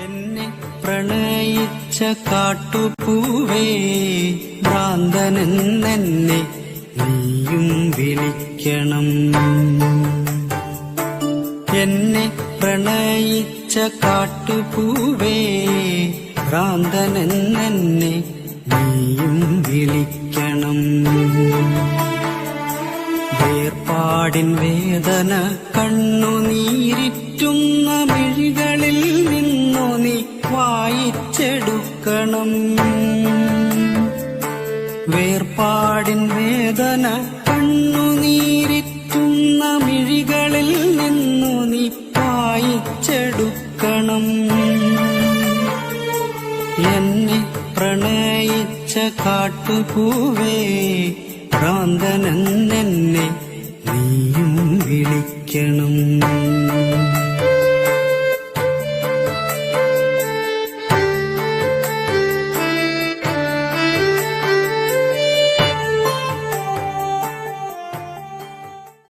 എന്നെ പ്രണയിച്ച കാട്ടുപൂവേ ഭ്രാന്തനെന്നെ നീയും വിളിക്കണം. എന്നെ പ്രണയിച്ച കാട്ടുപൂവേ ഭ്രാന്തനെന്നെ നീയും വിളിക്കണം. വേർപാടിൻ വേദന കണ്ണുനീരിറ്റുന്ന മിഴികളിൽ നിന്നു നീ വായിച്ചെടുക്കണം. വേർപാടിൻ വേദന കണ്ണുനീരിറ്റുന്ന മിഴികളിൽ നിന്നു നീ വായിച്ചെടുക്കണം. എന്നെ പ്രണയിച്ച കാട്ടുപൂവേ ഭ്രാന്തനെന്നെ നീയും വിളിക്കണം.